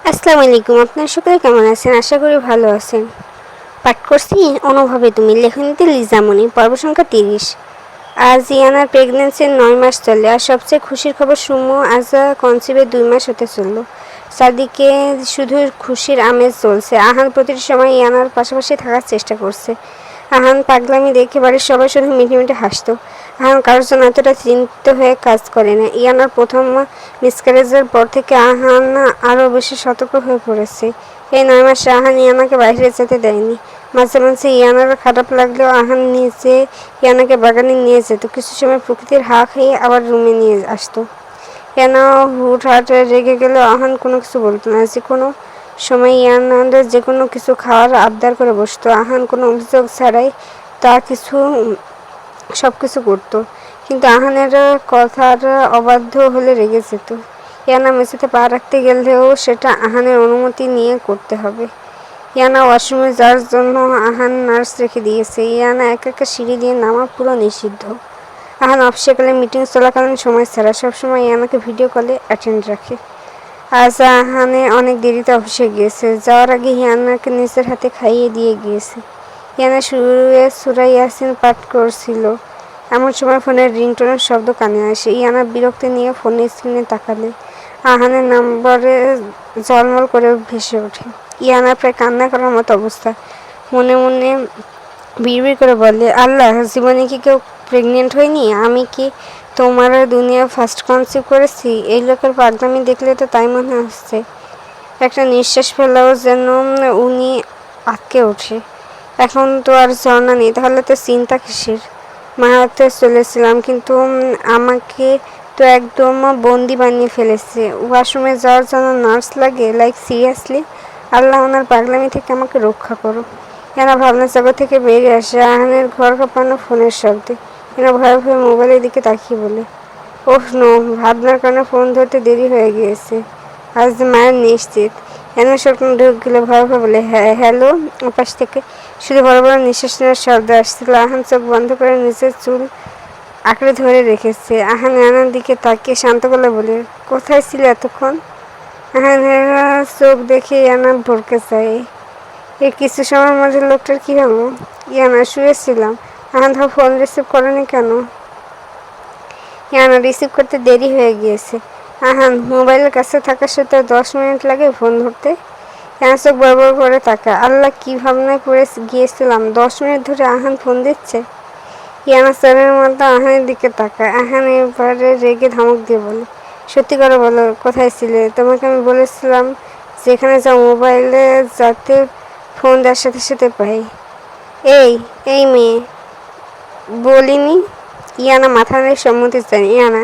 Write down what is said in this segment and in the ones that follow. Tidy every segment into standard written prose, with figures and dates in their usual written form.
আসসালামু আলাইকুম। আপনারা সকলে কেমন আছেন? আশা করি ভালো আছেন। পাঠ করছি অনুভবে তুমি, লেখনীতে লিজামণি, পর্ব সংখ্যা 30। আজ ইয়ানার প্রেগনেন্সির 9 মাস চলে। আর সবচেয়ে খুশির খবর, সুমু আজ কনসিভের 2 মাস হতে চলল। চারদিকে শুধু খুশির আমেজ চলছে। আহান প্রতিটি সময় ইয়ানার পাশাপাশি থাকার চেষ্টা করছে। আহান পাগলামি দেখে বাড়ির সবাই শুধু মিটি মিটি হাসত। আহান কারোর জন্য এতটা চিন্তিত হয়ে কাজ করে না। ইয়ানার প্রথম মিসক্যারেজের পর থেকে আহান আরও বেশি সতর্ক হয়ে পড়েছে। এই 9 মাসে আহান ইয়ানাকে বাইরে যেতে দেয়নি। মাঝে মাঝে ইয়ানার খারাপ লাগলেও আহান নিজে ইয়ানাকে বাগানে নিয়ে যেত। কিছু সময় প্রকৃতির হাওয়া খেয়ে আবার রুমে নিয়ে আসতো। ইয়ানা হুটহাট রেগে গেলেও আহান কোনো কিছু বলতো না। যে কোনো সময় ইয়ানাদের যে কোনো কিছু খাওয়ার আবদার করে বসতো। আহান কোনো অভিযোগ ছাড়াই তা সব কিছু করতো। কিন্তু আহানের কথার অবাধ্য হলে রেগে যেত। ইয়ানা মেঝেতে পা রাখতে গেলেও সেটা আহানের অনুমতি নিয়ে করতে হবে। ইয়ানা ওয়াশরুমে যাওয়ার জন্য আহান নার্স রেখে দিয়েছে। ইয়ানা একা একা সিঁড়ি দিয়ে নামা পুরো নিষিদ্ধ। আহান অফিসে গেলে মিটিং চলাকালীন সময় ছাড়া সবসময় ইয়ানাকে ভিডিও কলে অ্যাটেন্ড রাখে। আজ আহানে অনেক দেরিতে অফিসে গিয়েছে। যাওয়ার আগে ইয়ানাকে নিজের হাতে খাইয়ে দিয়ে গিয়েছে। ইয়ানা শুয়ে সূরা ইয়াসিন পাঠ করছিল। এমন সময় ফোনের রিংটোনের শব্দ কানে আসে। ইয়ানা বিরক্তি নিয়ে ফোনের স্ক্রিনে তাকালে আহানের নম্বরে ঝলমল করে ভেসে ওঠে। ইয়ানা প্রায় কান্না করার মতো অবস্থা। মনে মনে বিড়বিড় করে বলে, আল্লাহ, জীবনে কি কেউ প্রেগনেন্ট হয়নি? আমি কি তোমার দুনিয়া ফার্স্ট কনসিভ করেছি? এই লোকের পাগলামি দেখলে তো তাই মনে হচ্ছে। একটা নিঃশ্বাস ফেলাও যেন উনি আটকে ওঠে। এখন তো আর ঝর্ণা নেই, তাহলে তো চিন্তা কিসের? মায়াতে চলেছিলাম, কিন্তু আমাকে তো একদম বন্দি বানিয়ে ফেলেছে। ওয়াশরুমে যাওয়ার জন্য নার্স লাগে? Like seriously? আল্লাহ, ওনার পাগলামি থেকে আমাকে রক্ষা করো। এনা ভাবনার জগৎ থেকে বেরিয়ে আসে আহানের ঘর কাঁপানো ফোনের শব্দে। এনা ভয়ে ভয়ে মোবাইলের দিকে তাকিয়ে বলে, ওহ নো, ভাবনার কারণে ফোন ধরতে দেরি হয়ে গিয়েছে। আজ মায়ের নিশ্চিত। এনা স্বপ্ন ঢুক গেলে ভয়ে ভয়ে বলে, হ্যাঁ হ্যালো। ওপাশ থেকে শুধু বড় বড় নিঃশ্বাস নেওয়ার শব্দ আসছিল। আহান চোখ বন্ধ করে নিজের চুল আঁকড়ে ধরে রেখেছে। আহান এনার দিকে তাকিয়ে শান্ত গলা বলে, কোথায় ছিল এতক্ষণ? আহানের চোখ দেখে ইয়ানা ভরকে যায়। এই কিছু সময়ের মধ্যে লোকটার কী হলো? ইয়ানা শুয়েছিলাম। আহান ফোন রিসিভ করেনি কেন? ইয়ানা রিসিভ করতে দেরি হয়ে গিয়েছে। আহান মোবাইলের কাছে থাকা সত্ত্বেও 10 মিনিট লাগে ফোন ধরতে। ইয়ানা চোখ বড় বড় করে তাকা। আল্লাহ, কি ভাবনায় পড়ে গিয়েছিলাম? 10 মিনিট ধরে আহান ফোন দিচ্ছে। ইয়ানা স্যারের মতো আহানের দিকে তাকায়। আহান এবারে রেগে ধমক দিয়ে বলে, সত্যি করে বলো, কোথায় ছিলে? তোমাকে আমি বলেছিলাম যেখানে যাও মোবাইলে যাতে ফোন দেওয়ার সাথে সাথে পাই। এই এই মেয়ে, বলিনি? ইয়ানা মাথা নেড়ে সম্মতি জানি। ইয়ানা,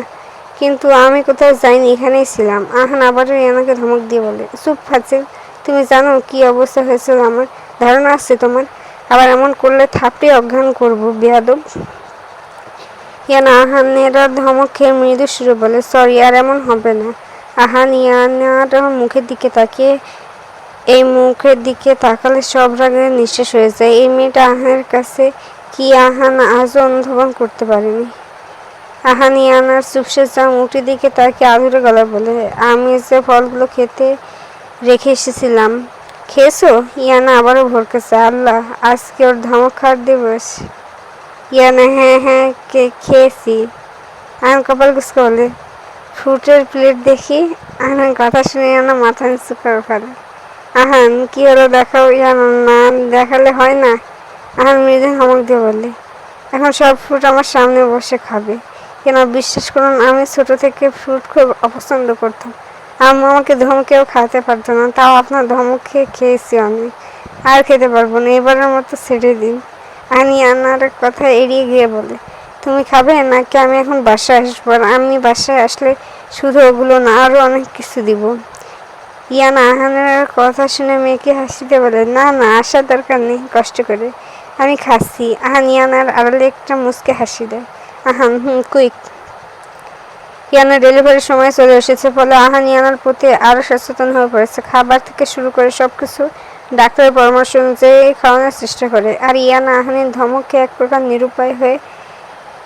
কিন্তু আমি কোথাও যাইনি, এখানেই ছিলাম। আহান আবারও ইয়ানাকে ধমক দিয়ে বলে, চুপ ফাজিল, তুমি জানো কি অবস্থা হয়েছিল আমার? ধারণা আছে তোমার? আবার এমন করলে থাপড়ে অজ্ঞান করবো, বেয়াদব। ইয়ানা আহানের ধমক খেয়ে মৃদু সুরে বলে, সরি, আর এমন হবে না। আহান ইয়ানার মুখের দিকে তাকিয়ে, এই মুখের দিকে তাকালে সব রাগের নিঃশেষ হয়ে যায়। এই মেয়েটা আহানের কাছে কি আহান আজও অনুধাবন করতে পারেনি। আহান ইয়ানার চুপসে যাওয়া মুখটির দিকে তাকিয়ে আধুরে গলা বলে, আমি যে ফলগুলো খেতে রেখে এসেছিলাম, খেয়েছো? ইয়ানা আবারও ভরকেছে। আল্লাহ, আজকে ওর ধমক খাওয়ার দিবস। ইয়ানা, হ্যাঁ হ্যাঁ খেয়েছি। আহান কপাল কুঁচকে বলে, ফ্রুটের প্লেট দেখি। আহানের কথা শুনে ইয়ানা মাথা নিচু করে ফেলে। আহান, কি হলো দেখাও। ইয়ানা, না দেখালে হয় না। আহান মৃদু ধমক দিয়ে বলে, এখন সব ফ্রুট আমার সামনে বসে খাবে। কেন? বিশ্বাস করুন, আমি ছোট থেকে ফ্রুট খুব অপছন্দ করতাম। আম্মু আমাকে ধমকেও খাওয়াতে পারতো না, তাও আপনার ধমক খেয়েছি অনেক। আর খেতে পারবো না, এবারের মতো ছেড়ে দিন। আহান ইয়ানার কথা এড়িয়ে গিয়ে বলে, তুমি খাবে নাকি আমি এখন বাসায় আসবো? আর আমি বাসায় আসলে শুধু ওগুলো না, আরও অনেক কিছু দিব। ইয়ানা আহানের কথা শুনে মেয়েকে হাসিতে বলে, না না, আসার দরকার নেই, কষ্ট করে আমি খাচ্ছি। আহান ইয়ানার আড়ালে একটা মুচকে হাসি দেয়। আহান, কুইক। ইয়ানার ডেলিভারির সময় চলে এসেছে, ফলে আহান ইয়ানার প্রতি আরও সচেতন হয়ে পড়েছে। খাবার থেকে শুরু করে সব কিছু ডাক্তারের পরামর্শ অনুযায়ী খাওয়ানোর চেষ্টা করে। আর ইয়ানা আহানের ধমককে এক প্রকার নিরুপায় হয়ে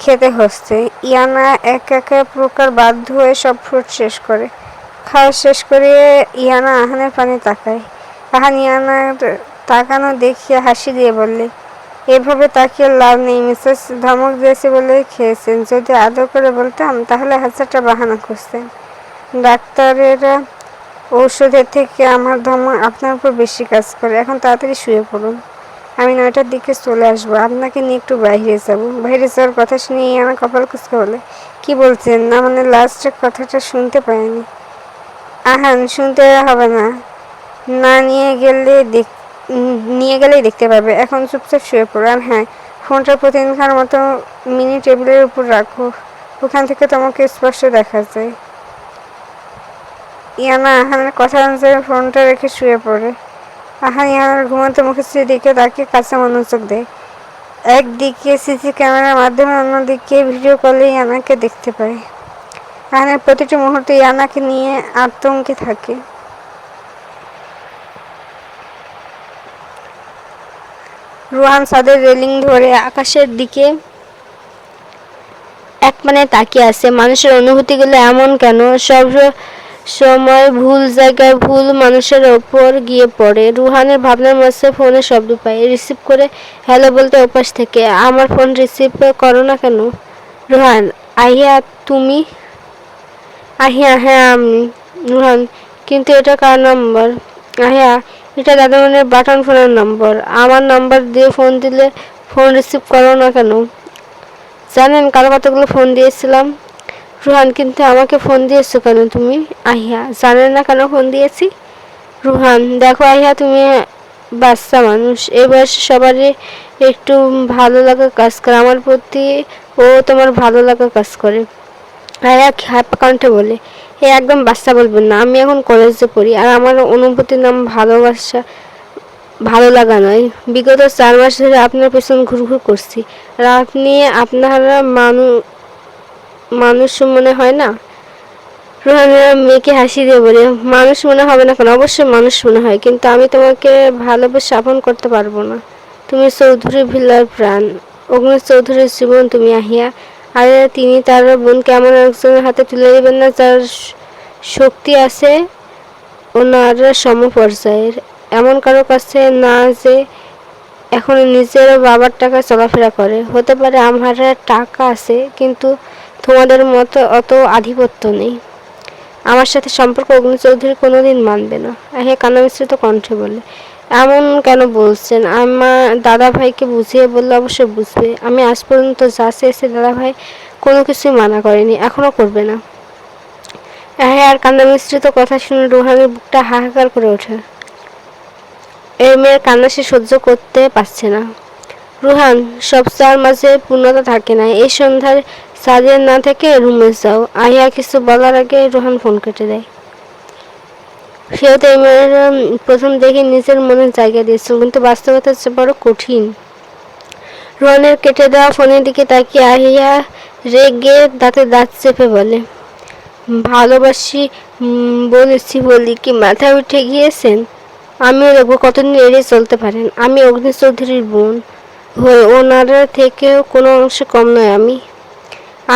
খেতে হচ্ছে। ইয়ানা এক এক প্রকার বাধ্য হয়ে সব ফ্রুট শেষ করে। খাওয়া শেষ করে ইয়ানা আহানের পানে তাকায়। আহান ইয়ানার তাকানো দেখিয়ে হাসি দিয়ে বললে, এভাবে তাকিয়ে লাভ নেই মিসেস, ধমক দিয়েছে বলে খেয়েছেন। যদি আদর করে বলতাম তাহলে হাজারটা বাহানা করতেন। ডাক্তারেরা ঔষধের থেকে আমার ধমক আপনার উপর বেশি কাজ করে। এখন তাড়াতাড়ি শুয়ে পড়ুন, আমি 9টার দিকে চলে আসবো। আপনাকে নিয়ে একটু বাইরে যাব। বাইরে যাওয়ার কথা শুনে ইয়ানা কপাল কুঁচকে বলে, কি বলছেন? না মানে লাস্টের কথাটা শুনতে পাইনি। আহান, শুনতে হবে না, না নিয়ে গেলেই দেখতে পাবে। এখন চুপচাপ শুয়ে পড়ো। আর হ্যাঁ, ফোনটা প্রতিদিনকার মতো মিনি টেবিলের উপর রাখো, ওখান থেকে তোমাকে স্পষ্ট দেখা যায়। ইয়ানা আহানের কথা অনুযায়ী ফোনটা রেখে শুয়ে পড়ে। আহান ইয়ানার ঘুমন্ত মুখশ্রীর দিকে তাকিয়ে কাছে মনোযোগ দেয়। একদিকে সিসি ক্যামেরার মাধ্যমে, অন্যদিকে ভিডিও কলে ইয়ানাকে দেখতে পায়। আহানের প্রতিটি মুহূর্তে ইয়ানাকে নিয়ে আতঙ্কে থাকে। রুহান ছাদের রেলিং ধরে আকাশের দিকে একমানে তাকিয়ে আছে। মানুষের অনুভূতিগুলো এমন কেন? সব সময় ভুল জায়গায় ভুল মানুষের ওপর গিয়ে পড়ে। রুহানের ভাবনার মাঝে ফোনে শব্দ পায়। রিসিভ করে হ্যালো বলতে ওপাশ থেকে, আমার ফোন রিসিভ করো না কেন? রুহান, আহিয়া তুমি? আহিয়া, হ্যাঁ আমি। রুহান, কিন্তু এটা কার নাম্বার? আহিয়া, এটা দাদামনের বাটন ফোনের নম্বর। আমার নাম্বার দিয়ে ফোন দিলে ফোন রিসিভ করো না কেন? জানেন কাল কতগুলো ফোন দিয়েছিলাম? রুহান, কিন্তু আমাকে ফোন দিয়েছো কেন তুমি? আহিয়া, জানেন না কেন ফোন দিয়েছি? রুহান, দেখো আহিয়া, তুমি বাচ্চা মানুষ, এই বয়সে সবারই একটু ভালো লাগা কাজ করে। আমার প্রতি ও তোমার ভালো লাগা কাজ করে। আহিয়া হ্যাপা কণ্ঠে বলে, এ একদম বাচ্চা বলবেন না, আমি এখন কলেজে পড়ি, আর আমার অনুভূতির নাম ভালোবাসা, ভালো লাগা নয়। বিগত 4 মাস ধরে আপনার পেছন ঘুরঘুর করছি, আর আপনি আপনারা মানুষ মনে হয় না? রুহানের মেয়েকে হাসি দিয়ে বলে, মানুষ মনে হবে না কেন? অবশ্যই মানুষ মনে হয়, কিন্তু আমি তোমাকে ভালোবেসে আপন করতে পারবো না। তুমি চৌধুরী ভিলার প্রাণ, অগ্নি চৌধুরীর জীবন তুমি আহিয়া। আর তিনি তার বোনকে এমন একজনের হাতে তুলে দেবেন না যার শক্তি আছে ওনার সমপর্যায়ের, এমন কারো কাছে না যে এখন নিজের বাবার টাকা চলাফেরা করে। হতে পারে আমার টাকা আছে, কিন্তু তোমাদের মতো অত আধিপত্য নেই। আমার সাথে সম্পর্ক অগ্নি চৌধুরী কোনোদিন মানবে না। আহিয়া কান্না মিশ্রিত কণ্ঠে বলে, এমন কেন বলছেন? আমার দাদা ভাইকে বুঝিয়ে বললে অবশ্যই বুঝবে। আমি আজ পর্যন্ত যা চেয়েছি দাদা ভাই কোনো কিছুই মানা করেনি, এখনো করবে না। আহিয়ার কান্না মিশ্রিত কথা শুনে রুহানের বুকটা হাহাকার করে ওঠে। এই মেয়ের কান্না সে সহ্য করতে পারছে না। রুহান, সব চার মাঝে পূর্ণতা থাকে না। এই সন্ধ্যার সাজিয়ে না থেকে রুমে যাও। আহিয়া কিছু বলার আগে রুহান ফোন কেটে দেয়। সেও তো এই মেয়ের প্রথম দেখে নিজের মনে জায়গা দিয়েছিল, কিন্তু বাস্তবতা হচ্ছে বড় কঠিন। রুহানের কেটে দেওয়া ফোনের দিকে তাকিয়ে আহিয়া রেগে দাঁতে দাঁত চেপে বলে, ভালোবাসি বলেছি বলি কি মাথায় উঠে গিয়েছেন? আমিও দেখবো কতদিন এড়িয়ে চলতে পারেন। আমি অগ্নি চৌধুরীর বোন হয়ে ওনার থেকেও কোনো অংশে কম নয়।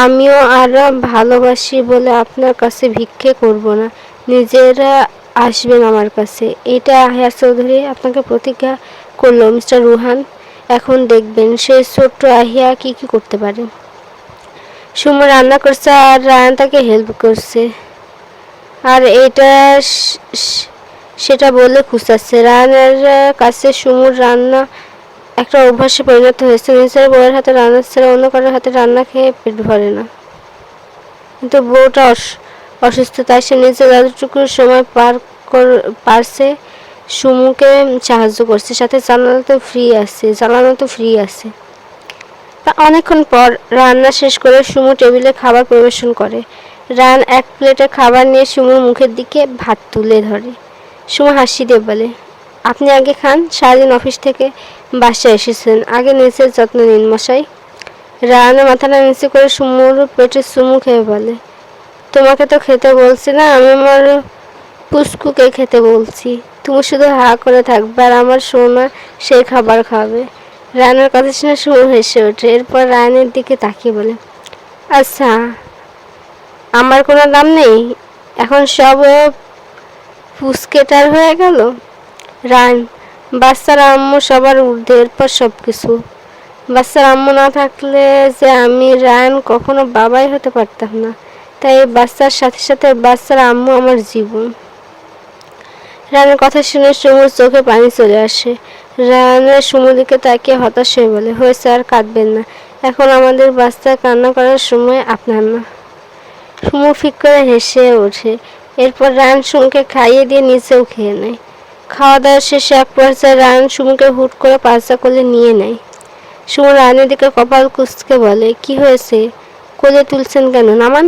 আমিও আর ভালোবাসি বলে আপনার কাছে ভিক্ষে করব না, নিজেরা আসবেন আমার কাছে। এটা আহিয়া চৌধুরী আপনাকে প্রতিজ্ঞা করলো মিস্টার রুহান। এখন দেখবেন সেই ছোট্ট আহিয়া কি কি করতে পারে। সুমু রান্না করছে আর রায়ান তাকে হেল্প করছে, আর এটা সেটা বলে খুঁচাচ্ছে। রায়ানের কাছে সুমুর রান্না একটা অভ্যাসে পরিণত হয়েছে। নিজের বউয়ের হাতে রান্না ছাড়া অন্য কারোর হাতে রান্না খেয়ে পেট ভরে না, কিন্তু বউটা অসুস্থ, তাই সে নিজের যতটুকু সময় পারছে সুমুকে সাহায্য করছে। সাথে জ্বালানো তো ফ্রি আছে। তা অনেকক্ষণ পর রান্না শেষ করে সুমু টেবিলে খাবার পরিবেশন করে। রায়ান এক প্লেটে খাবার নিয়ে সুমুর মুখের দিকে ভাত তুলে ধরে। সুমু হাসি দিয়ে বলে, আপনি আগে খান, সারাদিন অফিস থেকে বাসায় এসেছেন, আগে নিজের যত্ন নিন মশাই। রায়ানের মাথাটা নিচে করে সুমুর পেটে চুমু খেয়ে বলে, তোমাকে তো খেতে বলছি না, আমি আমার পুস্কুকে খেতে বলছি। তুমি শুধু হা করে থাকবে আর আমার সোনা সেই খাবার খাবে। রায়ানের কথা শুনে সুমু হেসে ওঠে। এরপর রায়ানের দিকে তাকিয়ে বলে, আচ্ছা আমার কোনো দাম নেই? এখন সব ফুসকেটার হয়ে গেল। রান, বাচ্চার আম্মু সবার ঊর্ধ্বে, এরপর সব কিছু। বাচ্চার আম্মু না থাকলে যে আমি রান কখনো বাবাই হতে পারতাম না। তাই বাচ্চার সাথে সাথে বাচ্চার আম্মু আমার জীবন। রানের কথা শুনে সুমুর চোখে পানি চলে আসে। রানের সুমুর দিকে তাকিয়ে হতাশ হয়ে বলে, হয়েছে, আর কাঁদবেন না। এখন আমাদের বাচ্চা কান্না করার সময় আপনার না। সুমু ফিক করে হেসে ওঠে। এরপর রান সুমুকে খাইয়ে দিয়ে নিচেও খেয়ে নেয়। খাওয়া দাওয়া শেষে এক পর্যায়ে রান সুমুকে হুট করে পাঁচা কোলে নিয়ে নেয়। সুমু রানের দিকে কপাল কুঁচকে বলে, কি হয়েছে, কোলে তুলছেন কেন, নামান।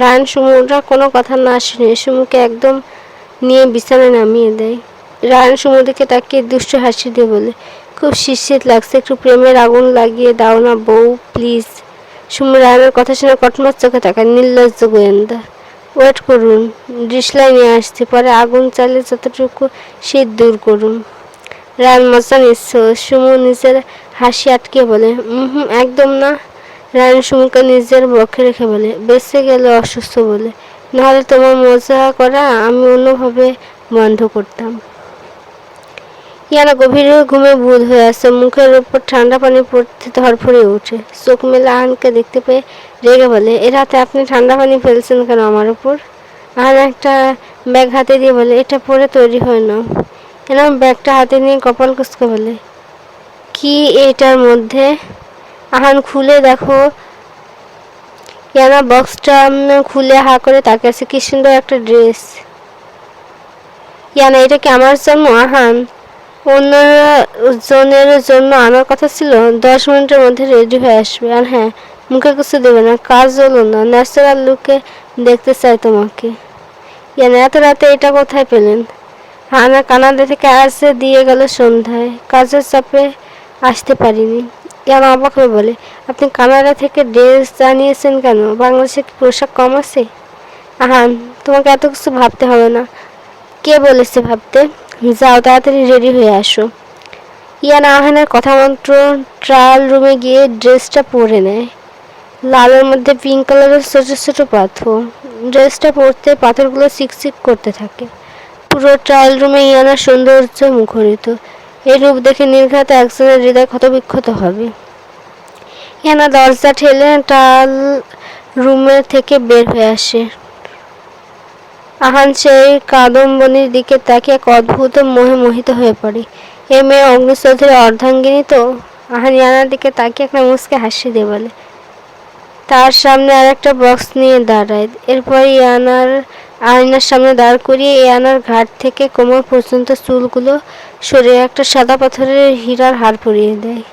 রান সুমুরা কোনো কথা না শুনে সুমুকে একদম নিয়ে বিছানায় নামিয়ে দেয়। রান সুমুর দিকে তাকিয়ে দুষ্ট হাসি দিয়ে বলে, খুব শীত লাগছে, একটু প্রেমের আগুন লাগিয়ে দাও না বউ, প্লিজ। সুমু রানের কথা শুনে কটমট চোখে তাকায়। নির্লজ্জ গোয়েন্দা। ওয়েট করুন, ডিসলাই নিয়ে আসছি, পরে আগুন চালিয়ে যতটুকু শীত দূর করুন। রান মজা নিচ্ছে। সুমু নিজের হাসি আটকে বলে, একদম না। রান সুমুকে নিজের বক্ষে রেখে বলে, বেঁচে গেলে অসুস্থ বলে, নাহলে তোমার মজা করা আমি অন্যভাবে বন্ধ করতাম। ইয়ানা গভীর ঘুমে বুঁদ হয়ে আছে। মুখের উপর ঠান্ডা পানি পড়তে ধরফড়িয়ে ওঠে। চোখ মেলে আহানকে দেখতে পেয়ে রেগে বলে, এ রাতে আপনি ঠান্ডা পানি ফেলছেন কেন আমার উপর? আহান একটা ব্যাগ হাতে দিয়ে বলে, এটা পরে তৈরি হয় না। এরকম ব্যাগটা হাতে নিয়ে কপাল কুঁচকে বলে, কি এটার মধ্যে? আহান খুলে দেখো। ইয়ানা বক্সটা খুলে হা করে তাকিয়েছে। কি সুন্দর একটা ড্রেস। ইয়ানা, এটা কি আমার জন্য? আহান, অন্য জনের জন্য আনার কথা ছিল। 10 মিনিটের মধ্যে রেডি হয়ে আসবে। আর হ্যাঁ, মুখে কিছু দেবে না, কাজ হলো না, ন্যাচারাল লুকে দেখতে চাই তোমাকে। ইয়ানা, এত রাতে এটা কোথায় পেলেন? হানা কানাডা থেকে আসে দিয়ে গেল সন্ধ্যায়, কাজের চাপে আসতে পারিনি। ইয়ানা অবাক হয়ে বলে, আপনি কানাডা থেকে ড্রেস জানিয়েছেন কেন? বাংলাদেশে কি পোশাক কম আছে? আহান, তোমাকে এত কিছু ভাবতে হবে না। কে বলেছে ভাবতে? যাও তাড়াতাড়ি রেডি হয়ে আসো। ইয়ানা আহানের কথা মন্ত্র ট্রায়াল রুমে গিয়ে ড্রেসটা পরে নেয়। লালের মধ্যে পিঙ্ক কালারের ছোট ছোট পাথর। ড্রেসটা পরতে পাথরগুলো চিকচিক করতে থাকে। পুরো ট্রায়াল রুমে ইয়ানার সৌন্দর্য মুখরিত। এই রূপ দেখে নির্ঘাত একজনের হৃদয় ক্ষতবিক্ষত হবে। ইয়ানা দরজা ঠেলে ট্রায়াল রুমে থেকে বের হয়ে আসে। আহান সেই কাদম্বনির দিকে তাকিয়ে এক অদ্ভুত মোহে মোহিত হয়ে পড়ে। এ মেয়ে অগ্নিচৌধুরীর অর্ধাঙ্গিনী তো। আহান ইয়ানার দিকে তাকিয়ে একটা মুচকে হাসি দিয়ে বলে। তার সামনে আর একটা বক্স নিয়ে দাঁড়ায়। এরপর ইয়ানার আয়নার সামনে দাঁড় করিয়ে ইয়ানার ঘাট থেকে কোমর পর্যন্ত চুলগুলো সরিয়ে একটা সাদা পাথরের হীরার হার পরিয়ে দেয়।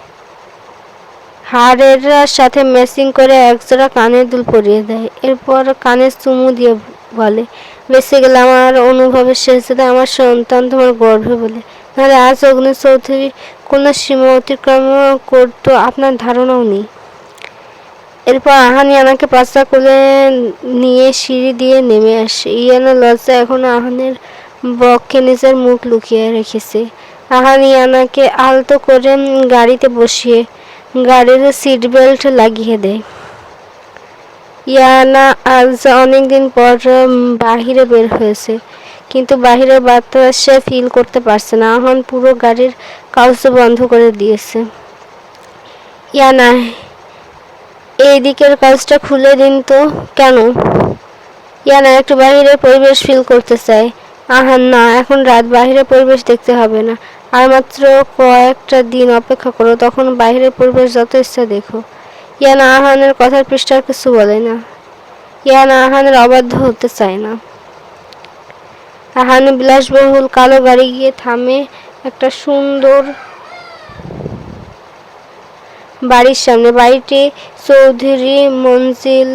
হারের সাথে ম্যাচিং করে একজোড়া কানের দুল পরিয়ে দেয়। এরপর কানে চুমু দিয়ে বলে, বেঁচে গেলে আমার অনুভবের শেষে আমার সন্তান তোমার গর্ভে বলে, নাহলে আজ অগ্নি চৌধুরী কোন সীমা অতিক্রম করতো আপনার ধারণাও নেই। এরপর আহান ইয়ানাকে পাঁচটা কোলে নিয়ে সিঁড়ি দিয়ে নেমে আসে। ইয়ানা লজ্জা এখনো আহানের বক্ষে নিজের মুখ লুকিয়ে রেখেছে। আহান ইয়ানাকে আলতো করে গাড়িতে বসিয়ে গাড়ির সিট বেল্ট লাগিয়ে দেয়। ইয়ানা আজ অনেকদিন পর বাহিরে বের হয়েছে, কিন্তু বাহিরের বাতাস সে ফিল করতে পারছে না। আহান পুরো গাড়ির কাউচ বন্ধ করে দিয়েছে। ইয়ানা, এই দিকের কাউচটা খুলে দিন তো। কেন? ইয়ানা একটু বাহিরের পরিবেশ ফিল করতে চায়। আহান, না, এখন রাত, বাহিরের পরিবেশ দেখতে হবে না। আর মাত্র কয়েকটা দিন অপেক্ষা করো, তখন বাহিরের পরিবেশ যত ইচ্ছা দেখো। ইয়ানা আহানের কথার পৃষ্ঠার কিছু বলে না। ইয়ানা আহানের অবাধ্য হতে চায় না। আহান বিলাসবহুল কালো গাড়ি গিয়ে থামে একটা সুন্দর বাড়ির সামনে। বাড়িটি চৌধুরী মঞ্জিল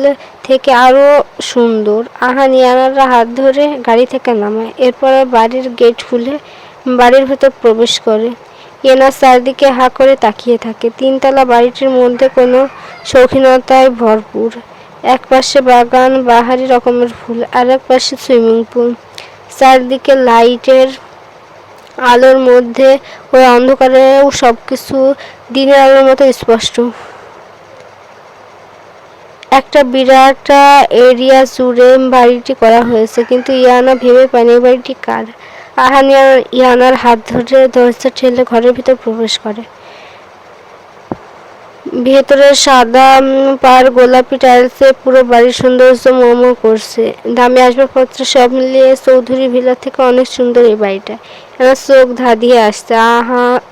থেকে আরো সুন্দর। আহান ইয়ানারা হাত ধরে গাড়ি থেকে নামায়। এরপর বাড়ির গেট খুলে বাড়ির ভেতর প্রবেশ করে। ইয়ানা চারদিকে হা করে তাকিয়ে থাকে। 3 তলা বাড়িটির মধ্যে কোনো শৌখিনতায় ভরপুর। এক পাশে বাগান, বাহারি রকমের ফুল, আর এক পাশে সুইমিং পুল। চারদিকে লাইটের আলোর মধ্যে ওই অন্ধকারেও সবকিছু দিনের আলোর মতো স্পষ্ট। একটা বিরাট এরিয়া জুড়ে বাড়িটি করা হয়েছে, কিন্তু ইয়ানা ভেবে পায়নি এই বাড়িটি কার। আহান ইয়ানার হাত ধরে দরজা ঠেলে ঘরের ভিতর প্রবেশ করে। ভেতরে সাদা পার গোলাপি টাইলসে পুরো বাড়ির সৌন্দর্য মোমো করছে। দামি আসবাবপত্র সব মিলিয়ে চৌধুরী ভিলা থেকে অনেক সুন্দর এই বাড়িটা। ইয়ানার চোখ ধাঁধিয়ে আসছে।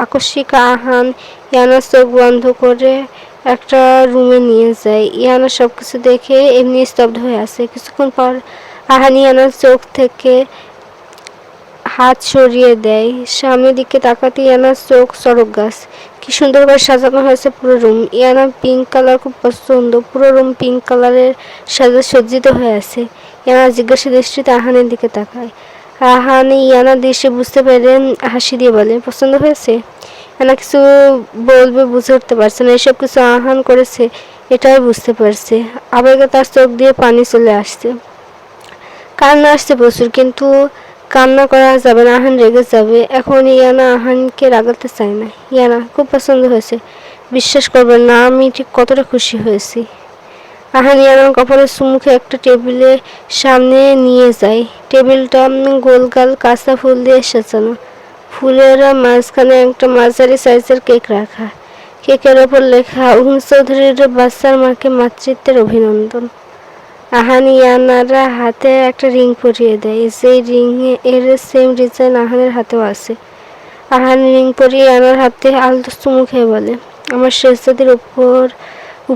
আকস্মিক আহান ইয়ানার চোখ বন্ধ করে একটা রুমে নিয়ে যায়। ইয়ানা সবকিছু দেখে এমনি স্তব্ধ হয়ে আছে। কিছুক্ষণ পর আহান ইয়ানার চোখ থেকে হাত সরিয়ে দেয়। সামনের দিকে তাকাতে ইয়ানার চোখ চড়ক গাছ। কি সুন্দর করে সাজানো হয়েছে পুরো রুম। ইয়ানা পিঙ্ক কালার খুব পছন্দ। পুরো রুম পিঙ্ক কালারের সাজে সজ্জিত হয়ে আছে। ইয়ানা জিজ্ঞাসা দৃষ্টিতে আহানের দিকে তাকায়। আহান ইয়ানার দৃষ্টি বুঝতে পেরে হাসি দিয়ে বলে, পছন্দ হয়েছে? ইয়ানা কিছু বলবে বুঝে উঠতে পারছে না। এসব কিছু আহান করেছে এটাই বুঝতে পারছে। আবেগে তার চোখ দিয়ে পানি চলে আসছে। কান্না আসছে প্রচুর, কিন্তু কান্না করা যাবে না, আহান রেগে যাবে। এখন ইয়ানা আহানকে রাগাতে চায় না। ইয়ানা, খুব পছন্দ হয়েছে। বিশ্বাস করবেন না আমি ঠিক কতটা খুশি হয়েছি। আহান ইয়ানার কপালে চুমুকে একটা টেবিলের সামনে নিয়ে যায়। টেবিলটা গোলগাল কাঁচা ফুল দিয়ে সাজানো। ফুলের মাঝখানে একটা মাঝারি সাইজের কেক রাখা। কেকের ওপর লেখা, উহুন চৌধুরীর বাচ্চার মাকে মাতৃত্বের অভিনন্দন। আহান ইয়ানার হাতে একটা রিং পরিয়ে দেয়। সেই রিং এর সেম ডিজাইন আহানের হাতেও আছে। আহান রিং পরিয়ে ইয়ানার হাতে আলতো চুমু খেয়ে বলে, আমার শেষজাতির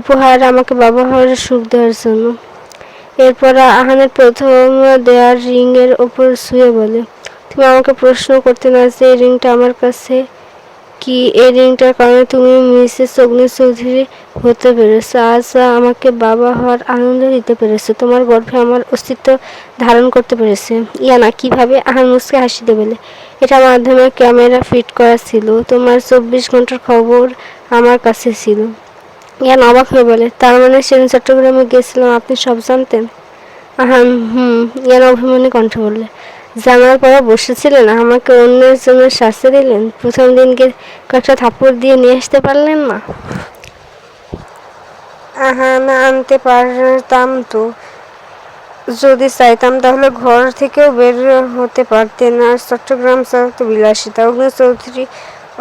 উপহার আমাকে বাবা হওয়ার সুখ দেওয়ার জন্য। এরপর আহানের প্রথম দেয়ার রিং এর ওপর শুয়ে বলে, তুমি আমাকে প্রশ্ন করতে না যে এই রিংটা আমার কাছে কি? এই রিংটার কারণে তুমি মিসেস অগ্নি চৌধুরী হতে পেরেছো। আজ আমাকে বাবা হওয়ার আনন্দ দিতে পেরেছো। তোমার গর্ভে আমার অস্তিত্ব ধারণ করতে পেরেছে। ইয়ানা, কিভাবে? আহান মুচকে হাসি দিয়ে বলে, এটার মাধ্যমে ক্যামেরা ফিট করা ছিল। তোমার 24 ঘন্টার খবর আমার কাছে ছিল। ইয়ানা অবাক হয়ে বলে, তার মানে সেদিন চট্টগ্রামে গেছিলাম আপনি সব জানতেন? আহান ইয়ানা অভিমানী কণ্ঠে বললে, জানার পরে বসেছিলেন, আমাকে অন্যের জন্য শাস্তি দিলেন। প্রথম দিনকে কয়েকটা থাপ্পড় দিয়ে নিয়ে আসতে পারলেন না? আহান, আনতে পারতাম তো। যদি চাইতাম তাহলে ঘর থেকেও বের হতে পারতেন। আর চট্টগ্রাম ছাড়া তো বিলাসিতা। অগ্নি চৌধুরী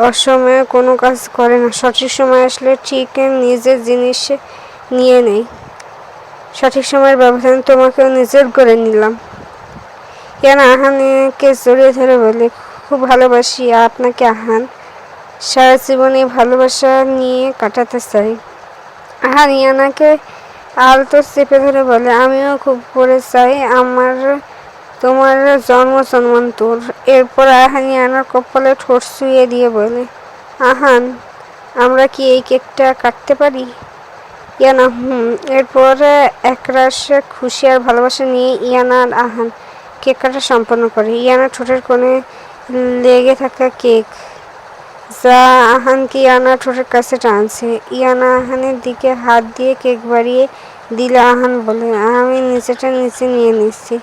অসময়ে কোনো কাজ করে না। সঠিক সময় আসলে ঠিক নিজের জিনিস নিয়ে নেয়। সঠিক সময়ের ব্যবধানে তোমাকেও নিজের করে নিলাম। ইয়ানা আহানকে জড়িয়ে ধরে বলে, খুব ভালোবাসি আপনাকে আহান। সারা জীবন এই ভালোবাসা নিয়ে কাটাতে চাই। আহান ইয়ানাকে আলতো চেপে ধরে বলে, আমিও খুব করে চাই তোমার জন্ম জন্মান্তর। এরপর আহান ইয়ানার কপালে ঠোঁট ছুঁয়ে দিয়ে বলে, আহান, আমরা কি এই কেকটা কাটতে পারি? ইয়ানা এরপর একরাশ খুশি আর ভালোবাসা নিয়ে ইয়ানা আর আহান কেক কাটা সম্পন্ন করে। ইয়ানার ঠোঁটের কোণে লেগে থাকা কেক, যা আহানকে ইয়ানার ঠোঁটের কাছে টানছে। ইয়ানা আহানের দিকে হাত দিয়ে কেক বাড়িয়ে দিলে আহান বলে, আমি নিচেটা নিচে নিয়ে নিচ্ছি।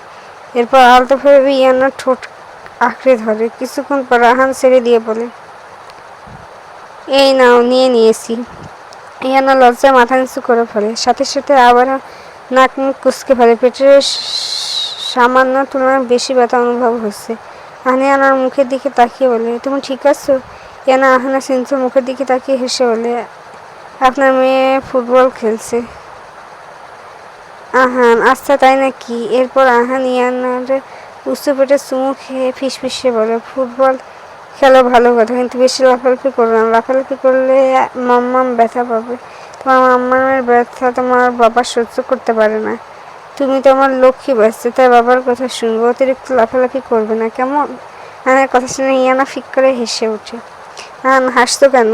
এরপর আলতোভাবে ইয়ানার ঠোঁট আঁকড়ে ধরে। কিছুক্ষণ পর আহান ছেড়ে দিয়ে বলে, এই নাও, নিয়ে নিয়েছি। ইয়ানা লজ্জায় মাথা নিচু করে ফেলে। সাথে সাথে আবার নাক মুখ কুঁচকে ফেলে। পেটের সামান্য তুলনায় বেশি ব্যথা অনুভব হচ্ছে। আহান ইয়ানার মুখের দিকে তাকিয়ে বলে, তুমি ঠিক আছো? ইয়ানা আহানের সিন্ধুর মুখের দিকে তাকিয়ে হেসে বলে, আপনার মেয়ে ফুটবল খেলছে। আহান, আচ্ছা তাই নাকি? এরপর আহান ইয়ানার উঁচু পেটে চুমু খেয়ে ফিসফিসে বলে, ফুটবল খেলো ভালো কথা, কিন্তু বেশি লাফালাফি করো না। লাফালাফি করলে মাম্মাম ব্যথা পাবে। তোমার মাম্মামের ব্যথা তোমার বাবা সহ্য করতে পারে না। তুমি তো আমার লক্ষ্মী বাচ্চা, তাই বাবার কথা শুনবো। অতিরিক্ত লাফালাফি করবে না, কেমন? আহানের কথা শুনে ইয়ানা ফিক করে হেসে ওঠে। আহান হাসতো কেন?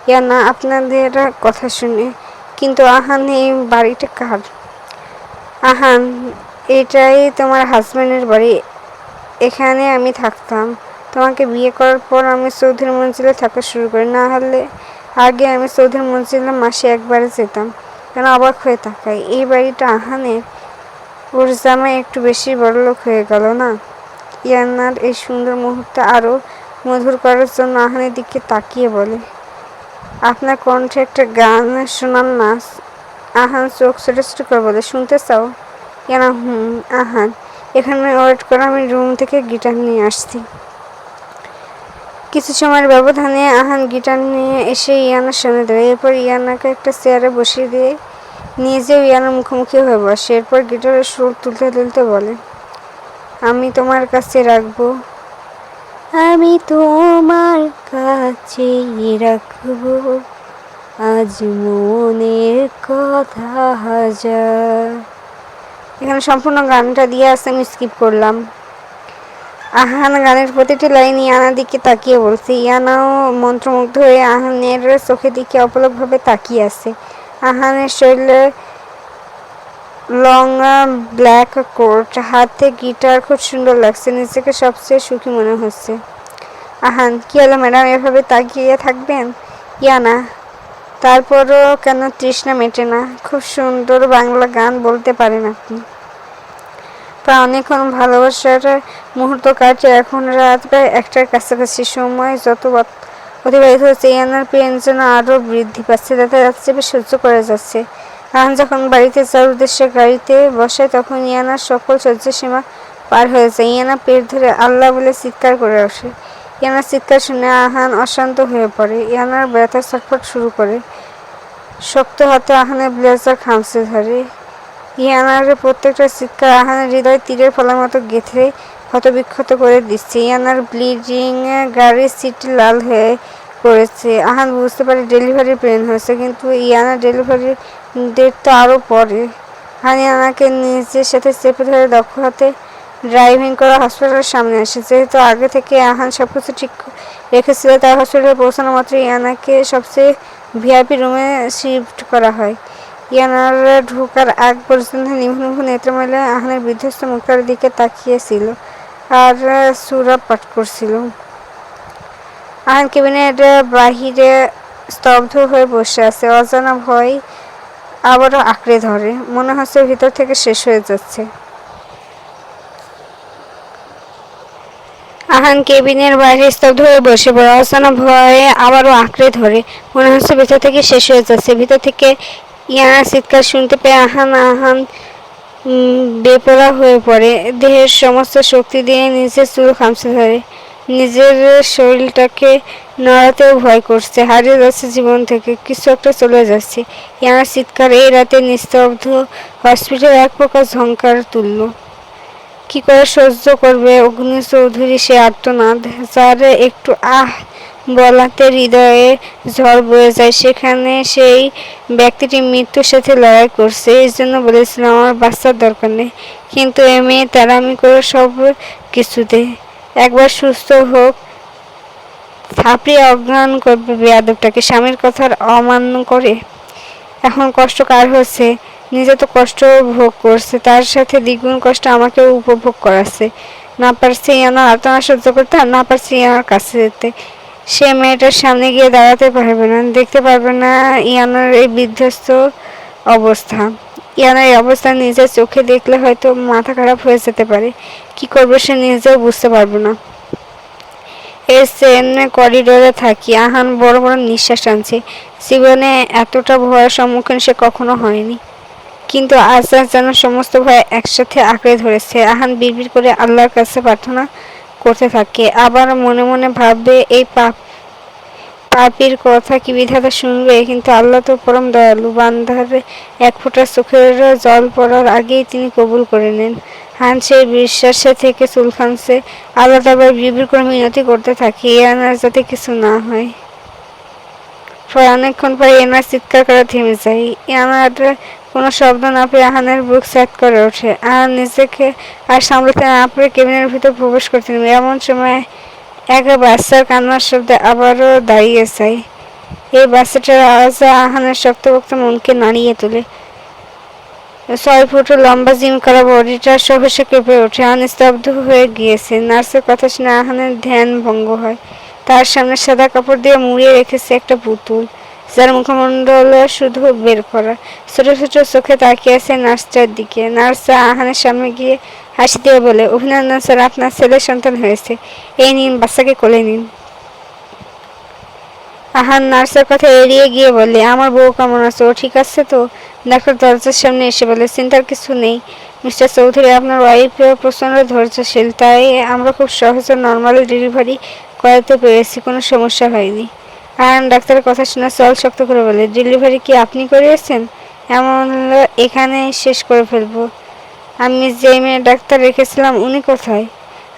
ইয়ানা, আপনাদের কথা শুনে। কিন্তু আহান, এই বাড়িটা কার? আহান, এটাই তোমার হাজব্যান্ডের বাড়ি। এখানে আমি থাকতাম। তোমাকে বিয়ে করার পর আমি চৌধুরী মঞ্জিলে থাকা শুরু করি। না হলে আগে আমি চৌধুরী মঞ্জিলে মাসে একবারে যেতাম। কেন অবাক হয়ে তাকাই, এই বাড়িটা আহানের। ওর জামাই একটু বেশি বড়লোক হয়ে গেল না? ইয়ানার এই সুন্দর মুহূর্তে আরও মধুর করার জন্য আহানের দিকে তাকিয়ে বলে, আপনার কণ্ঠে একটা গান শোনান না। আহান চোখ ছোট ছোট করে বলে, শুনতে চাও? ইয়ানা আহান, এখানে ওয়েট করে, আমি রুম থেকে গিটার নিয়ে আসছি। কিছু সময়ের ব্যবধানে আহান গিটার নিয়ে এসে ইয়ানার সামনে দাঁড়ায়। এরপর ইয়ানাকে একটা চেয়ারে বসিয়ে দিয়ে নিজেও ইয়ানার মুখোমুখি হয়ে বসে। এরপর গিটারের সুর তুলতে তুলতে বলে, আমি তোমার কাছে রাখবো, আমি তোমার কাছে রাখবো আজ মনের কথা হাজার। এখানে সম্পূর্ণ গানটা দিয়ে আসতে আমি স্কিপ করলাম। আহান গানের প্রতিটি লাইন ইয়ানার দিকে তাকিয়ে বলছে। ইয়ানাও মন্ত্রমুগ্ধ হয়ে আহানের চোখের দিকে অপলকভাবে তাকিয়ে আছে। আহানের শরীরে লং ব্ল্যাক কোট, হাতে গিটার, খুব সুন্দর লাগছে, নিজেকে সবচেয়ে সুখী মনে হচ্ছে। আহান, কি হলো ম্যাডাম, এভাবে তাকিয়ে থাকবেন? ইয়ানা, তারপরও কেন তৃষ্ণা মেটে না? খুব সুন্দর বাংলা গান বলতে পারেন আপনি। প্রায় অনেকক্ষণ ভালোবাসার মুহূর্ত কাটে, এখন রাত প্রায় 1টার কাছাকাছি। সময় যত অতিবাহিত হচ্ছে ইয়ানার পেন যেন আরও বৃদ্ধি পাচ্ছে, তাতে রাত চেপে সহ্য করে যাচ্ছে। আহান যখন বাড়িতে যাওয়ার উদ্দেশ্যে গাড়িতে বসে তখন ইয়ানার সকল সহ্য সীমা পার হয়ে যায়। ইয়ানা পেট ধরে আল্লাহ বলে চিৎকার করে ওঠে। ইয়ানার চিৎকার শুনে আহান অশান্ত হয়ে পড়ে। ইয়ানার ব্যথা ছটফট শুরু করে। শক্ত হাতে আহানের ব্লেজার খামচে ধরে। ইয়ানার প্রত্যেকটা চিৎকার আহানের হৃদয় তীরের ফলার মতো গেঁথে ক্ষতবিক্ষত করে দিচ্ছে। ইয়ানার ব্লিডিং, গাড়ির সিট লাল হয়ে পড়েছে। আহান বুঝতে পারে ডেলিভারি পেন হয়েছে, কিন্তু ইয়ানার ডেলিভারি ডেট তো আরও পরে। আহান ইয়ানাকে নিজের সাথে চেপে ধরে দক্ষ হাতে ড্রাইভিং করে হসপিটালের সামনে আসে। যেহেতু আগে থেকে আহান সবকিছু ঠিক রেখেছিল, তাই হসপিটালে পৌঁছানো মাত্র ইয়ানাকে সবচেয়ে ভিআইপি রুমে শিফট করা হয়। ইয়ানার ঢোকার আগ পর্যন্ত নিভু নেত্র মেলে আহানের বিধ্বস্ত মুখটার দিকে তাকিয়েছিল আর সূরা পাঠ করছিল। আহান কেবিনের বাহিরে স্তব্ধ হয়ে বসে আছে। অজানা ভয় আবারও আঁকড়ে ধরে, মনে হচ্ছে ভিতর থেকে শেষ হয়ে যাচ্ছে। আহান কেবিনের বাইরে স্তব্ধ হয়ে বসে পড়ে, অজানা ভয়ে আবারও আঁকড়ে ধরে, মনে হচ্ছে ভিতর থেকে শেষ হয়ে যাচ্ছে। ভিতর থেকে ইয়ানার চিৎকার শুনতে পেয়ে আহান বেপরোয়া হয়ে পড়ে। দেহের সমস্ত শক্তি দিয়ে নিজের চুল খামচে ধরে। নিজের শরীরটাকে নড়াতেও ভয় করছে, হারিয়ে যাচ্ছে জীবন থেকে, কিছু একটা চলে যাচ্ছে। ইয়ানার চিৎকার এই রাতে নিস্তব্ধ হসপিটাল এক প্রকার ঝংকার তুলল। কি করে সহ্য করবে অগ্নি চৌধুরী সে আর্তনাদ, যার একটু বলাতে হৃদয়ে ঝড় বয়ে যায়। সেখানে সেই ব্যক্তিটি মৃত্যুর সাথে লড়াই করছে। এই জন্য বলেছিলাম আমার বাচ্চার দরকার নেই, কিন্তু এ মেয়ে তাড়ামি করে সব কিছুতে। একবার সুস্থ হোক, থাপড়িয়ে অজ্ঞান করবে বেয়াদবটাকে, স্বামীর কথার অমান্য করে। এখন কষ্ট কার হচ্ছে? নিজে তো কষ্ট ভোগ করছে, তার সাথে দ্বিগুণ কষ্ট আমাকেও উপভোগ করাচ্ছে। না পারছে ইয়ানার আর্তনাদ সহ্য করতে, আর না পারছে ইয়ানার কাছে যেতে। সে মেয়েটার সামনে গিয়ে দাঁড়াতে পারবে না, দেখতে পারবে না ইয়ানার এই বিধ্বস্ত অবস্থা। ইয়ানার এই অবস্থা নিজের চোখে দেখলে হয়তো মাথা খারাপ হয়ে যেতে পারে। কি করবে সে নিজেও বুঝতে পারবে না। এই সেম করিডোরে থাকি আহান বড় বড় নিঃশ্বাস টানছে। জীবনে এতটা ভয়ের সম্মুখীন সে কখনো হয়নি, কিন্তু আজ যেন সমস্ত ভয় একসাথে আঁকড়ে ধরেছে। আহান বিড়বিড় করে আল্লাহর কাছে প্রার্থনা করতে থাকে। আবার মনে মনে ভাববে এই পাপীর কথা কি বিধাতা শুনবে? কিন্তু আল্লাহ তো পরম দয়ালু, বান্দার এক ফোঁটা চোখের জল পড়ার আগেই তিনি কবুল করে নেন। আহান সেই বিশ্বাসে থেকে চুল খামছে। আল্লাহ তারপর বিড়বিড় করে মিনতি করতে থাকে ইয়ানার যাতে কিছু না হয়। প্রায় অনেকক্ষণ পরে ইয়ানার চিৎকার করা থেমে যায়। ইয়ানার কোনো শব্দ না পেয়ে আহানের বুক স্যাঁত করে ওঠে। আহান নিজেকে আর সামলাতে না পেরে কেবিনের ভিতর প্রবেশ করতে নেবে। এমন সময় এক বাচ্চার কান্নার শব্দে আবারও দাঁড়িয়ে যায়। এই বাচ্চাটার আওয়াজে আহানের শক্তপোক্ত মনকে নাড়িয়ে তোলে। 6 ফুট লম্বা জিম করা বডিটা সহসা কেঁপে ওঠে। আহান স্তব্ধ হয়ে গিয়েছে। নার্সের কথা শুনে আহানের ধ্যান ভঙ্গ হয়। তার সামনে সাদা কাপড় দিয়ে মুড়িয়ে রেখেছে একটা পুতুল, যার মুখমণ্ডল শুধু বের করা। ছোট ছোট চোখে তাকিয়ে আছে নার্সটার দিকে। নার্স আহানের সামনে গিয়ে হাসি দিয়ে বলে, অভিনন্দন স্যার, আপনার ছেলের সন্তান হয়েছে। এই নিন, বাচ্চাকে কোলে নিন। আহান নার্সের কথা এড়িয়ে গিয়ে বলে, আমার বউ কেমন আছে? ও ঠিক আছে তো? ডাক্তার দরজার সামনে এসে বলে, চিন্তার কিছু নেই মিস্টার চৌধুরী, আপনার ওয়াইফ প্রচণ্ড ধৈর্যশীল, তাই আমরা খুব সহজে নর্মাল ডেলিভারি করাতে পেরেছি, কোনো সমস্যা হয়নি। আয়ান ডাক্তারের কথা শুনে চল শক্ত করে বলে, ডেলিভারি কি আপনি করিয়েছেন? এমন এখানে শেষ করে ফেলবো। আমি যে মেয়ে ডাক্তার রেখেছিলাম উনি কোথায়?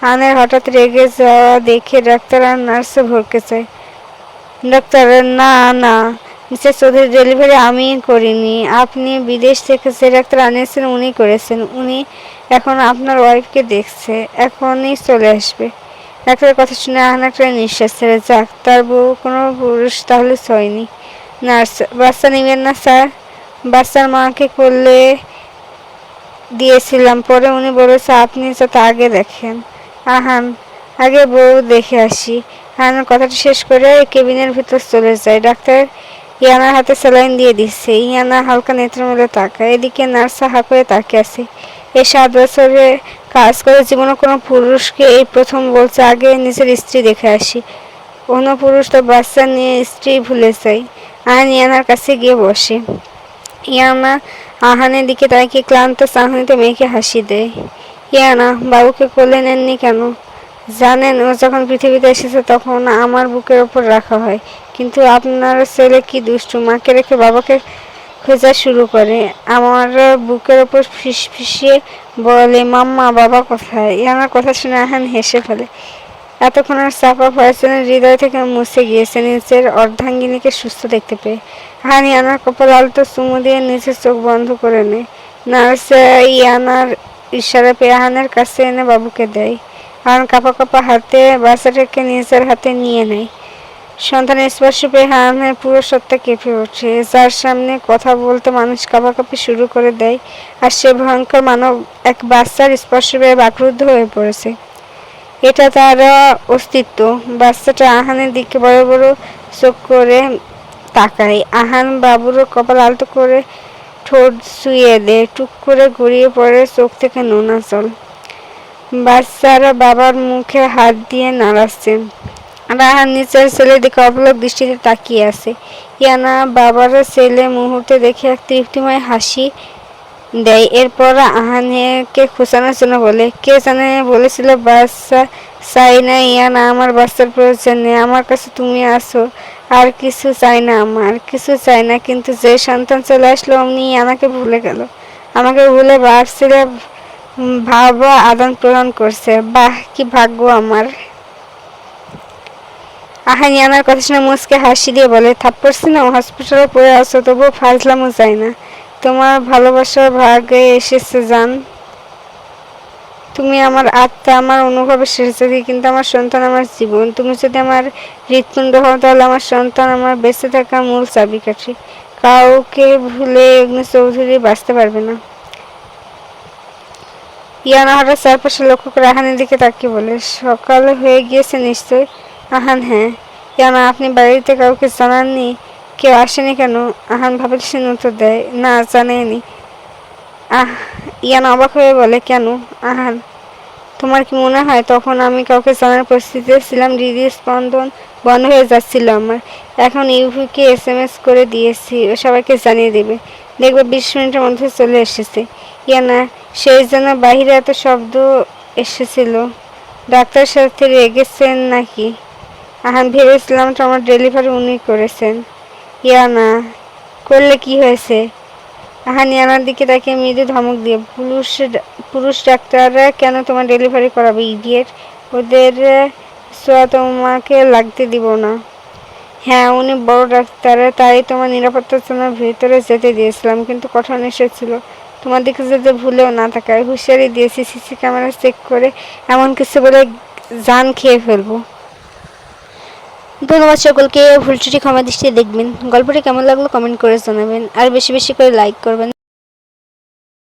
আয়ানের হঠাৎ রেগে যাওয়া দেখে ডাক্তার আর নার্সে ভরকে চায়। ডাক্তার, না না মিস্টার চৌধুরী, ডেলিভারি আমি করিনি, আপনি বিদেশ থেকে যে ডাক্তার আনিয়েছেন উনি করেছেন। উনি এখন আপনার ওয়াইফকে দেখছে, এখনই চলে আসবে। ডাক্তারের কথা শুনে আহান একটা নিঃশ্বাস ছেড়ে, যাক, তার বউ কোনো পুরুষ তাহলে ছয়নি। নার্স, বাচ্চা নেবেন না স্যার? বাচ্চার মাকে কোলে দিয়েছিলাম, পরে উনি বলেছে আপনি যাতে আগে দেখেন। আহান, আগে বউ দেখে আসি। আহানের কথাটা শেষ করে কেবিনের ভিতর চলে যায়। ডাক্তার ইয়ানার হাতে স্যালাইন দিয়ে দিচ্ছে। ইয়ানা হালকা নেত্র মেলে তাকায়, এদিকে নার্সা হাঁ করে তাকিয়ে আছে। এই 7 বছরে কাজ করে জীবনে কোনো পুরুষকে এই প্রথম বলছে আগে নিজের স্ত্রী দেখে আসি। অন্য পুরুষ তো বাচ্চা নিয়ে স্ত্রী ভুলে যায়। আহান ইয়ানার কাছে গিয়ে বসে। ইয়ানা আহানের দিকে তাকিয়ে ক্লান্ত চাহনিতে মেয়েকে হাসি দেয়। ইয়ানা, বাবুকে কোলে নেননি কেন? জানেন ও যখন পৃথিবীতে এসেছে তখন আমার বুকের ওপর রাখা হয়, কিন্তু আপনার ছেলে কি দুষ্টু, মাকে রেখে বাবাকে খোঁজা শুরু করে। আমার বুকের ওপর ফিসফিসিয়ে বলে, মাম্মা বাবা কোথায়? ইয়ানার কথা শুনে আহান হেসে ফেলে। এতক্ষণ আর চাপা ভয়েসের হৃদয় থেকে মুছে গিয়েছে নিজের অর্ধাঙ্গিনীকে সুস্থ দেখতে পেয়ে। আহান ইয়ানার কপাল আলতো চুমু দিয়ে নিজের চোখ বন্ধ করে নেয়। নার্স ইয়ানার ইশারা পেয়ে আহানের কাছে এনে বাবুকে দেয়। আহান কাঁপা কাঁপা হাতে বাচ্চাটাকে নিজের হাতে নিয়ে নেয়। সন্তানের স্পর্শ পেয়ে আহানের পুরো সত্তা কেঁপে ওঠে। যার সামনে কথা বলতে মানুষ কাঁপাকাঁপি শুরু করে দেয়, আর সে ভয়ঙ্কর মানব এক বাচ্চার স্পর্শ পেয়ে বাকরুদ্ধ হয়ে পড়েছে। এটা তার অস্তিত্ব। বাচ্চাটা আহানের দিকে বড় বড় চোখ করে তাকায়। আহান বাবুর কপাল আলতো করে ঠোঁট ছুঁয়ে দেয়, টুক করে গড়িয়ে পড়ে চোখ থেকে নোনা জল। বাচ্চারা বাবার মুখে হাত দিয়ে নাড়াচ্ছে। আহান নিচের ছেলের দিকে অপলক দৃষ্টিতে তাকিয়ে আছে। ইয়ানা বাবার ছেলে মুহূর্তে দেখে এক তৃপ্তিময় হাসি দেয়। এরপর আহানকে খোঁচানোর জন্য বলে, কে জানে বলেছিল বাচ্চা চাই না? ইয়ানা, আমার বাচ্চার প্রয়োজন নেই, আমার কাছে তুমি আছো, আর কিছু চাই না, আমার কিছু চাই না। কিন্তু যে সন্তান চলে আসলো অমনি ইয়ানাকে ভুলে গেল, আমাকে ভুলে বাপ ছেলে ভাব আদান প্রদান করছে। বাহ, কি ভাগ্য আমার। আহান ইয়ানার কথা শুনে মুচকে হাসি দিয়ে বলে, থাপ্পড় না হসপিটালে পড়ে আছো, তবুও ফাজলামও যায় না। তোমার ভালোবাসার ভাগে এসেছে জান। তুমি আমার আত্মা, আমার অনুভবের শেষ জাতি, কিন্তু আমার সন্তান আমার জীবন। তুমি যদি আমার হৃৎপিণ্ড হও তাহলে আমার সন্তান আমার বেঁচে থাকা মূল চাবিকাঠি। কাউকে ভুলে অগ্নি চৌধুরী বাঁচতে পারবে না। ইয়ানা হঠাৎ চারপাশে লক্ষ্য করে আহানের দিকে তাকিয়ে বলে, সকাল হয়ে গিয়েছে নিশ্চয়? আহান, হ্যাঁ। ইয়ানা, আপনি বাড়িতে কাউকে জানাননি? কেউ আসেনি কেন? আহান ভাবলেশীন উত্তর দেয়, না, জানেনি। ইয়ানা অবাক হয়ে বলে, কেন? আহান, তোমার কি মনে হয় তখন আমি কাউকে জানার পরিস্থিতিতে ছিলাম? হৃদয় স্পন্দন বন্ধ হয়ে যাচ্ছিল আমার। এখন ইউভিকে SMS করে দিয়েছি, ও সবাইকে জানিয়ে দেবে, দেখবে 20 মিনিটের মধ্যে চলে এসেছে। ইয়ানা, সেই জন্য বাহিরে এত শব্দ এসেছিল। ডাক্তার সাথে রেগেছেন নাকি? আহান, ভেবেছিলাম তোমার ডেলিভারি উনি করেছেন। ইয়ানা, করলে কি হয়েছে? আহান ইয়ানার দিকে তাকিয়ে মৃদু ধমক দিয়ে, পুরুষ ডাক্তাররা কেন তোমার ডেলিভারি করাবে, ইডিয়েট। ওদের ছোঁয়া তোমাকে লাগতে দিব না। হ্যাঁ, উনি বড় ডাক্তার, তাই তোমার নিরাপত্তার জন্য ভেতরে যেতে দিয়েছিলাম, কিন্তু কঠোর নিষেধ ছিল তোমার দিকে যেতে ভুলেও না থাকায়। হুঁশিয়ারি দিয়েছি সিসি ক্যামেরা চেক করে এমন কিছু বলে জান খেয়ে ফেলবো। ধন্যবাদ সকলকে, ভুল ত্রুটি ক্ষমা দৃষ্টিতে দেখবেন। গল্পটি কেমন লাগলো কমেন্ট করে জানাবেন, আর বেশি বেশি করে লাইক করবেন।